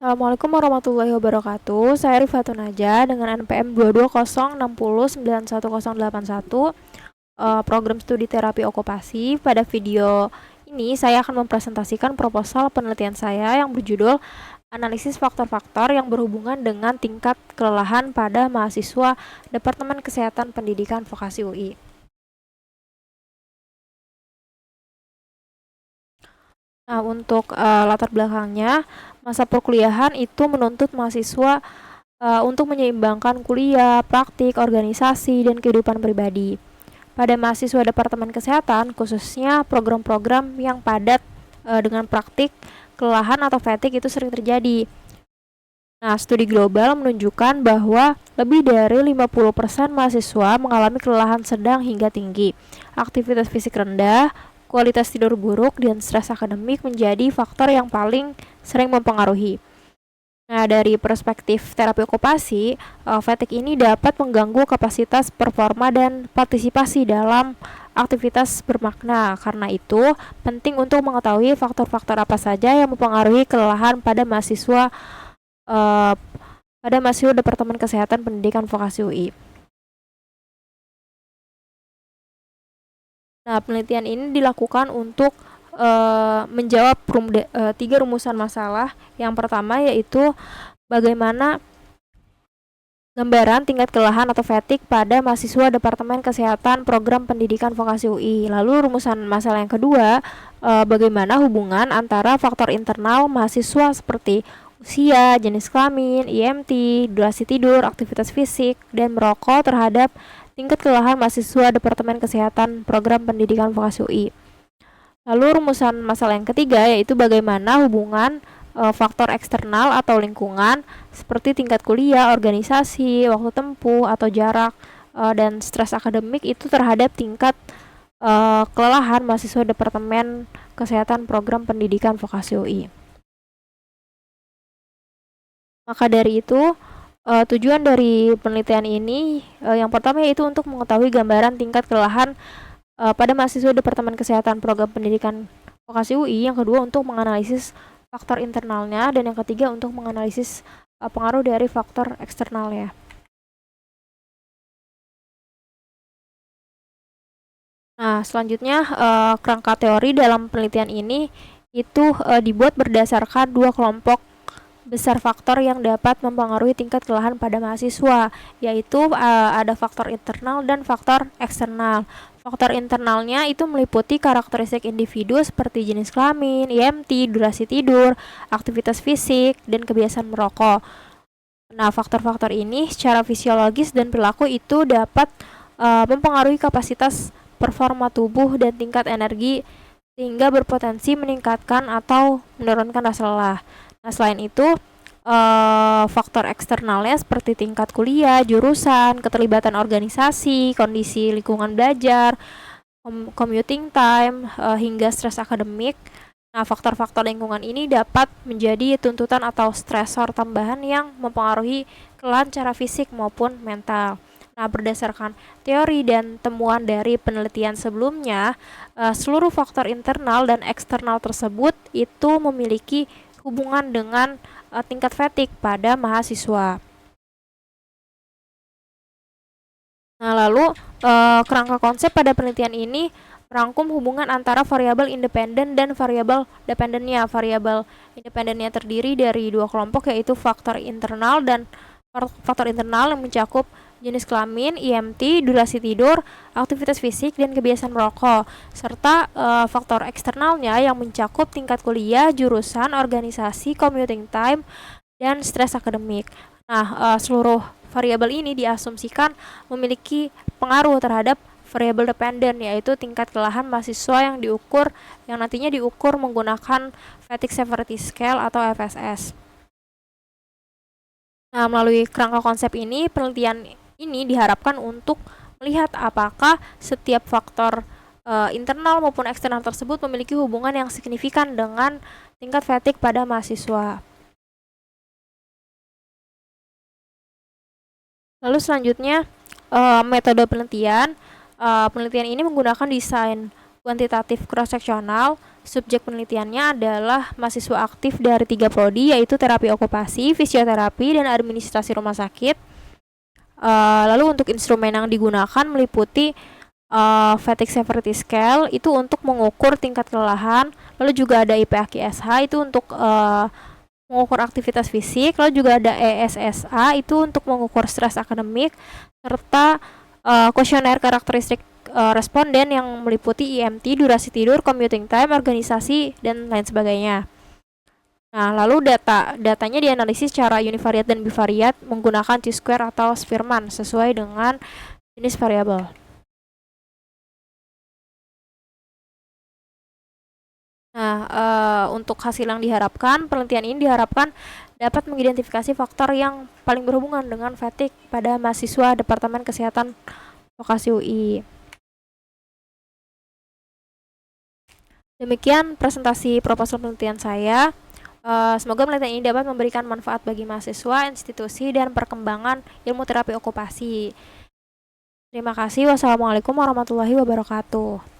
Assalamualaikum warahmatullahi wabarakatuh. Saya Rifatun Naja dengan NPM 22060910181, program studi terapi okupasi. Pada video ini saya akan mempresentasikan proposal penelitian saya yang berjudul Analisis faktor-faktor yang berhubungan dengan tingkat kelelahan pada mahasiswa Departemen Kesehatan Pendidikan Vokasi UI. Nah, untuk latar belakangnya, masa perkuliahan itu menuntut mahasiswa untuk menyeimbangkan kuliah, praktik, organisasi, dan kehidupan pribadi. Pada mahasiswa Departemen Kesehatan, khususnya program-program yang padat dengan praktik, kelelahan atau fatigue itu sering terjadi. Nah, studi global menunjukkan bahwa lebih dari 50% mahasiswa mengalami kelelahan sedang hingga tinggi. Aktivitas fisik rendah, kualitas tidur buruk, dan stres akademik menjadi faktor yang paling sering mempengaruhi. Nah, dari perspektif terapi okupasi, fatigue ini dapat mengganggu kapasitas performa dan partisipasi dalam aktivitas bermakna. Karena itu, penting untuk mengetahui faktor-faktor apa saja yang mempengaruhi kelelahan eh, pada mahasiswa Departemen Kesehatan Pendidikan Vokasi UI. Nah, penelitian ini dilakukan untuk menjawab 3 rumusan masalah. Yang pertama yaitu bagaimana gambaran tingkat kelelahan atau fatigue pada mahasiswa Departemen Kesehatan Program Pendidikan Vokasi UI. Lalu rumusan masalah yang kedua, bagaimana hubungan antara faktor internal mahasiswa seperti usia, jenis kelamin, IMT, durasi tidur, aktivitas fisik, dan merokok terhadap tingkat kelelahan mahasiswa Departemen Kesehatan Program Pendidikan Vokasi UI. Lalu rumusan masalah yang ketiga yaitu bagaimana hubungan faktor eksternal atau lingkungan seperti tingkat kuliah, organisasi, waktu tempuh atau jarak dan stres akademik itu terhadap tingkat kelelahan mahasiswa Departemen Kesehatan Program Pendidikan Vokasi UI. Maka dari itu, tujuan dari penelitian ini yang pertama yaitu untuk mengetahui gambaran tingkat kelelahan pada mahasiswa Departemen Kesehatan Program Pendidikan Vokasi UI. Yang kedua untuk menganalisis faktor internalnya, dan yang ketiga untuk menganalisis pengaruh dari faktor eksternalnya. Nah, selanjutnya kerangka teori dalam penelitian ini itu dibuat berdasarkan 2 kelompok besar faktor yang dapat mempengaruhi tingkat kelelahan pada mahasiswa, yaitu ada faktor internal dan faktor eksternal. Faktor internalnya itu meliputi karakteristik individu seperti jenis kelamin, IMT, durasi tidur, aktivitas fisik, dan kebiasaan merokok. Nah, faktor-faktor ini secara fisiologis dan perilaku itu dapat mempengaruhi kapasitas performa tubuh dan tingkat energi sehingga berpotensi meningkatkan atau menurunkan rasa lelah. Nah, selain itu, faktor eksternalnya seperti tingkat kuliah, jurusan, keterlibatan organisasi, kondisi lingkungan belajar, commuting time, hingga stres akademik. Nah, faktor-faktor lingkungan ini dapat menjadi tuntutan atau stresor tambahan yang mempengaruhi kelelahan secara fisik maupun mental. Nah, berdasarkan teori dan temuan dari penelitian sebelumnya, seluruh faktor internal dan eksternal tersebut itu memiliki hubungan dengan tingkat fatigue pada mahasiswa. Nah, lalu kerangka konsep pada penelitian ini merangkum hubungan antara variabel independen dan variabel dependennya. Variabel independennya terdiri dari 2 kelompok yaitu faktor internal yang mencakup jenis kelamin, IMT, durasi tidur, aktivitas fisik, dan kebiasaan merokok, serta faktor eksternalnya yang mencakup tingkat kuliah, jurusan, organisasi, commuting time, dan stres akademik. Nah, seluruh variabel ini diasumsikan memiliki pengaruh terhadap variabel dependen, yaitu tingkat kelelahan mahasiswa yang nantinya diukur menggunakan Fatigue Severity Scale atau FSS. Nah, melalui kerangka konsep ini, penelitian ini diharapkan untuk melihat apakah setiap faktor internal maupun eksternal tersebut memiliki hubungan yang signifikan dengan tingkat fatigue pada mahasiswa. Lalu selanjutnya, metode penelitian. Penelitian ini menggunakan desain kuantitatif cross-seksional. Subjek penelitiannya adalah mahasiswa aktif dari 3 prodi, yaitu terapi okupasi, fisioterapi, dan administrasi rumah sakit. Lalu untuk instrumen yang digunakan meliputi fatigue severity scale itu untuk mengukur tingkat kelelahan, lalu juga ada IPAQ-SH itu untuk mengukur aktivitas fisik, lalu juga ada ESSA itu untuk mengukur stres akademik, serta kuesioner karakteristik responden yang meliputi IMT, durasi tidur, commuting time, organisasi, dan lain sebagainya. Nah, lalu datanya dianalisis secara univariat dan bivariat menggunakan T-square atau Spearman sesuai dengan jenis variabel. Nah, untuk hasil yang diharapkan, penelitian ini diharapkan dapat mengidentifikasi faktor yang paling berhubungan dengan fatigue pada mahasiswa Departemen Kesehatan Vokasi UI. Demikian presentasi proposal penelitian saya. Semoga penelitian ini dapat memberikan manfaat bagi mahasiswa, institusi, dan perkembangan ilmu terapi okupasi. Terima kasih. Wassalamualaikum warahmatullahi wabarakatuh.